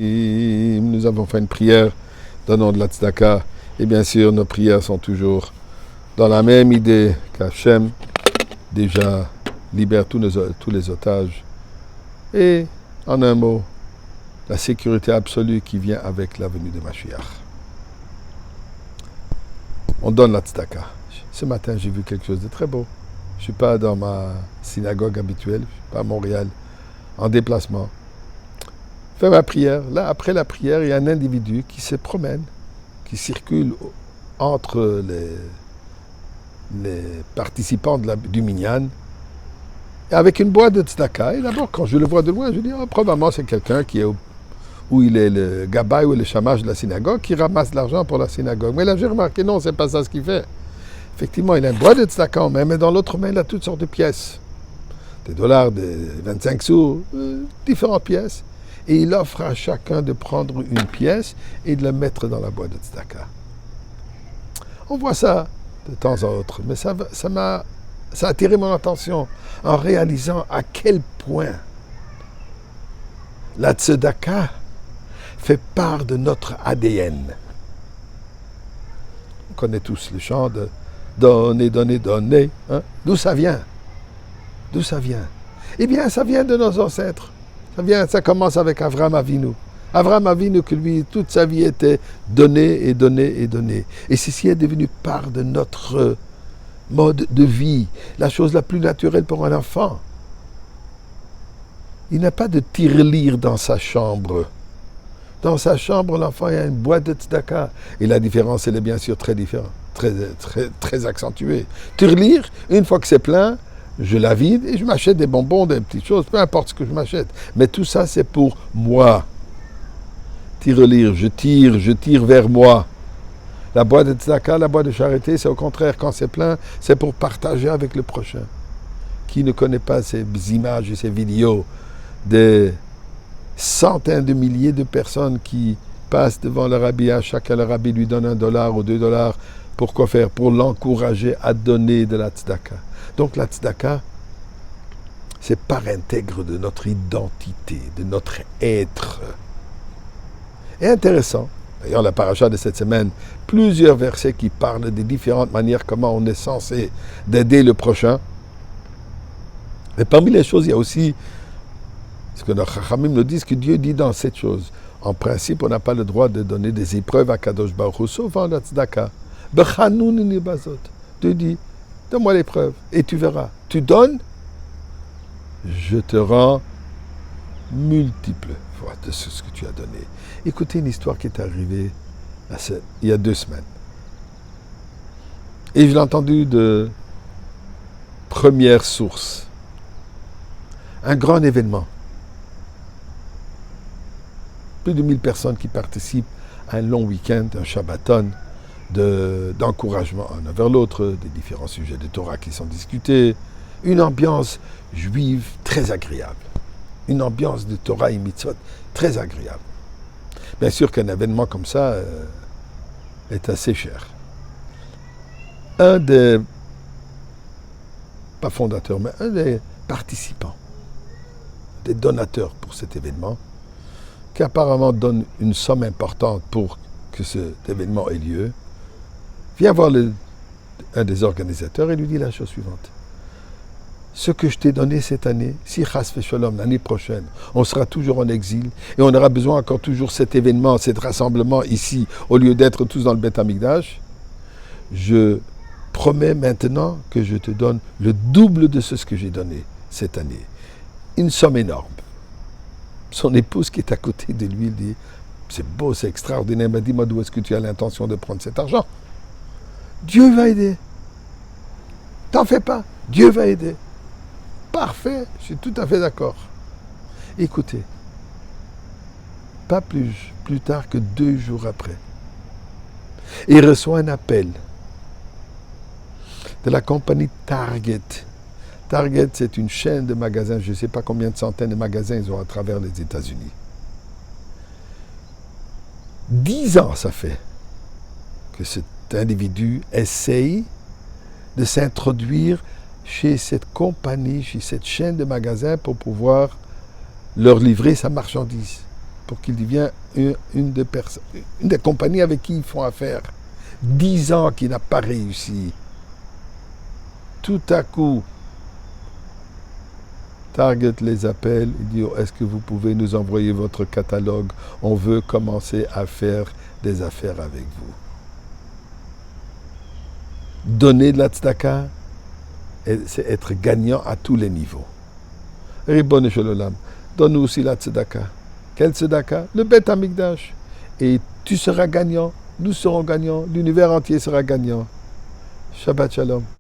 Et nous avons fait une prière donnant de la tzedaka. Et bien sûr, nos prières sont toujours dans la même idée qu'Hachem déjà libère tous les otages. Et en un mot, la sécurité absolue qui vient avec la venue de Mashiach. On donne la tzedaka. Ce matin, j'ai vu quelque chose de très beau. Je ne suis pas dans ma synagogue habituelle, je ne suis pas à Montréal, en déplacement. Je fais ma prière. Là, après la prière, il y a un individu qui se promène, qui circule entre les participants du minyan, avec une boîte de tzedaka. Et d'abord, quand je le vois de loin, je dis, probablement c'est quelqu'un qui est où il est le gabay ou le chamash de la synagogue, qui ramasse de l'argent pour la synagogue. Mais là, j'ai remarqué, non, c'est pas ça ce qu'il fait. Effectivement, il a une boîte de tzedaka en main, mais dans l'autre main, il a toutes sortes de pièces. Des dollars, des 25 sous, différentes pièces. Et il offre à chacun de prendre une pièce et de la mettre dans la boîte de tzedaka. On voit ça de temps en autre, mais ça a attiré mon attention en réalisant à quel point la tzedaka fait part de notre ADN. On connaît tous le chant de donner, donner, donner. Hein? D'où ça vient? D'où ça vient? Eh bien, ça vient de nos ancêtres. Ça commence avec Avraham Avinu. Avraham Avinu, que lui, toute sa vie était donner et donner et donner. Et ceci est devenu part de notre mode de vie, la chose la plus naturelle pour un enfant. Il n'a pas de tirelire dans sa chambre. Dans sa chambre, l'enfant a une boîte de tzedaka. Et la différence, elle est bien sûr très différente, très accentuée. Tirelire, une fois que c'est plein, je la vide et je m'achète des bonbons, des petites choses, peu importe ce que je m'achète. Mais tout ça, c'est pour moi. Tirelire, je tire vers moi. La boîte de tzedaka, la boîte de charité, c'est au contraire, quand c'est plein, c'est pour partager avec le prochain. Qui ne connaît pas ces images et ces vidéos des centaines de milliers de personnes qui passent devant le rabbi, à chacun le rabbi lui donne $1 ou $2. Pourquoi faire? Pour l'encourager à donner de la tzedaka. Donc la tzedaka, c'est part intègre de notre identité, de notre être. Et intéressant, d'ailleurs la paracha de cette semaine, plusieurs versets qui parlent des différentes manières comment on est censé d'aider le prochain. Mais parmi les choses, il y a aussi ce que nos chachamim nous disent, que Dieu dit dans cette chose. En principe, on n'a pas le droit de donner des épreuves à Kadosh Baruch Hu, sauf en la tzedaka. Dieu dit, donne-moi l'épreuve et tu verras. Tu donnes, je te rends multiples fois de ce que tu as donné. Écoutez une histoire qui est arrivée il y a 2 semaines. Et je l'ai entendue de première source. Un grand événement. Plus de 1000 personnes qui participent à un long week-end, un Shabbaton, d'encouragement un vers l'autre, des différents sujets de Torah qui sont discutés, une ambiance juive très agréable, une ambiance de Torah et mitzvot très agréable. Bien sûr qu'un événement comme ça est assez cher. Un des, pas fondateurs, mais un des participants, des donateurs pour cet événement, qui apparemment donne une somme importante pour que cet événement ait lieu, vient voir un des organisateurs et lui dit la chose suivante. Ce que je t'ai donné cette année, si chas v'sholom, l'année prochaine, on sera toujours en exil et on aura besoin encore toujours cet événement, cet rassemblement ici, au lieu d'être tous dans le Beth Amikdash, je promets maintenant que je te donne le double de ce que j'ai donné cette année. Une somme énorme. Son épouse qui est à côté de lui, il dit, c'est beau, c'est extraordinaire, il m'a dit, moi, d'où est-ce que tu as l'intention de prendre cet argent? Dieu va aider. T'en fais pas, Dieu va aider. Parfait, je suis tout à fait d'accord. Écoutez, pas plus tard que 2 jours après, il reçoit un appel de la compagnie Target. Target, c'est une chaîne de magasins, je ne sais pas combien de centaines de magasins ils ont à travers les États-Unis. 10 ans, ça fait que cet individu essaye de s'introduire chez cette compagnie, chez cette chaîne de magasins pour pouvoir leur livrer sa marchandise. pour qu'il devienne une des compagnies avec qui ils font affaire. 10 ans qu'il n'a pas réussi. Tout à coup, Target les appelle, il dit, est-ce que vous pouvez nous envoyer votre catalogue? On veut commencer à faire des affaires avec vous. Donner de la tzedaka, c'est être gagnant à tous les niveaux. Ribbon Shalom, donne-nous aussi la tzedaka. Quelle tzedaka? Le Beth Amikdash. Et tu seras gagnant, nous serons gagnants, l'univers entier sera gagnant. Shabbat Shalom.